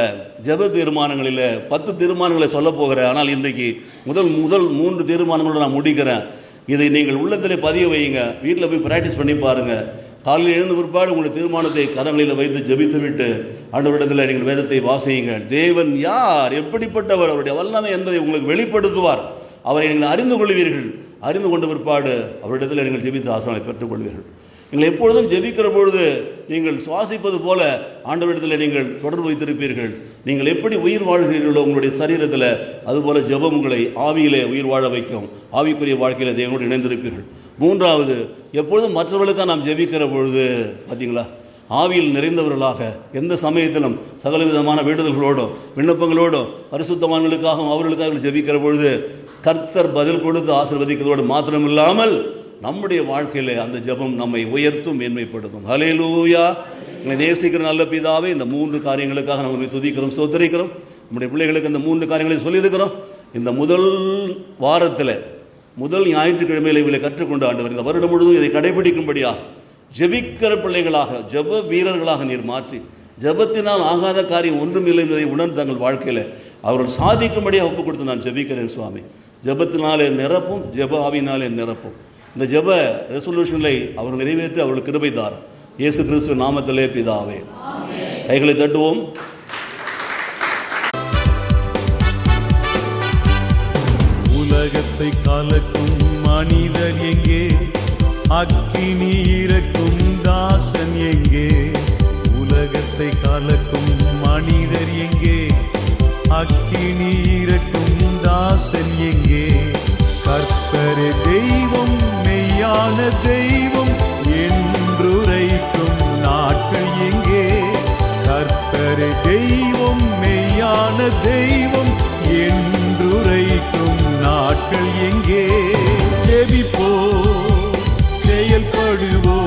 ஜெப தீர்மானங்களில் 10 தீர்மானங்களை சொல்ல போகிறேன். ஆனால் இன்றைக்கு முதல் 3 தீர்மானங்களோடு நான் முடிக்கிறேன். இதை நீங்கள் உள்ளத்திலே பதிய வையுங்க. வீட்டில் போய் ப்ராக்டிஸ் பண்ணி பாருங்கள். காலையில் எழுந்த பிற்பாடு உங்களுடைய தீர்மானத்தை கரங்களில் வைத்து ஜெபித்து விட்டு ஆண்டவரிடத்தில் நீங்கள் வேதத்தை வாசியுங்கள். தேவன் யார், எப்படிப்பட்டவர், அவருடைய வல்லமை என்பதை உங்களுக்கு வெளிப்படுத்துவார். அவரை நீங்கள் அறிந்து கொள்வீர்கள். அறிந்து கொண்ட பிற்பாடு அவரிடத்தில் நீங்கள் ஜெபித்து ஆசீர்வாதங்களை பெற்றுக்கொள்வீர்கள். நீங்கள் எப்பொழுதும் ஜெபிக்கிற பொழுது நீங்கள் சுவாசிப்பது போல ஆண்டவரிடத்தில் நீங்கள் தொடர்பு வைத்திருப்பீர்கள். நீங்கள் எப்படி உயிர் வாழ்கிறீர்களோ உங்களுடைய சரீரத்தில், அதுபோல ஜெபம் உங்களை ஆவியிலே உயிர் வாழ வைக்கும். ஆவிக்குரிய வாழ்க்கையில் தேவனோடு இணைந்திருப்பீர்கள். மூன்றாவது, எப்பொழுதும் மற்றவர்களுக்காக நாம் ஜெபிக்கிற பொழுது பார்த்தீங்களா, ஆவியில் நிறைந்தவர்களாக எந்த சமயத்திலும் சகல விதமான வேண்டுதல்களோடோ விண்ணப்பங்களோடோ பரிசுத்தவான்களுக்காகவும் அவர்களுக்காக ஜெபிக்கிற பொழுது கர்த்தர் பதில் கொடுத்து ஆசீர்வதிக்கிறதோடு மாத்திரமில்லாமல் நம்முடைய வாழ்க்கையில் அந்த ஜெபம் நம்மை உயர்த்தும் மேன்மைப்படுத்தும். ஹல்லேலூயா. எங்களை நேசிக்கிற நல்ல பிதாவே, இந்த 3 காரியங்களுக்காக நம்ம துதிக்கிறோம், ஸ்தோத்திரிக்கிறோம். நம்முடைய பிள்ளைகளுக்கு இந்த 3 காரியங்களையும் சொல்லியிருக்கிறோம். இந்த முதல் வாரத்தில் முதல் ஞாயிற்றுக்கிழமையில் இவளை கற்றுக்கொண்டு ஆண்டவர் இந்த வருடம் முழுவதும் இதை கடைபிடிக்கும்படியாக ஜெபிக்கிற பிள்ளைகளாக ஜெப வீரர்களாக நீர் மாற்றி ஜெபத்தினால் ஆகாத காரியம் ஒன்றும் இல்லை என்பதை உணர்ந்து தங்கள் வாழ்க்கையில் அவர்கள் சாதிக்கும்படியாக ஒப்புக் கொடுத்து நான் ஜெபிக்கிறேன் சுவாமி. ஜெபத்தினாலே நிரப்பும், ஜெப ஆவினாலே நிரப்பும். இந்த ஜெப ரெசல்யூஷனை அவர் நிறைவேற்றி அவர்களுக்கு கிருபை தாரும். இயேசு கிறிஸ்துவ நாமத்திலே பிதாவே. கைகளை தட்டுவோம். உலகத்தை கலக்கும் மனிதர் எங்கே? அக்கினி இறக்கும் தாசன் எங்கே? உலகத்தை கலக்கும் மனிதர் எங்கே? அக்கினி இறக்கும் தாசன் எங்கே? கர்த்தரே தெய்வம், மெய்யான தெய்வம் என்றுரைக்கும் நாட்கள் எங்கே? கர்த்தரே தெய்வம், மெய்யான தெய்வம் என்றுரைக்கும் நாட்கள் எங்கே? ஜெபிப்போம், செயல்படுவோம்,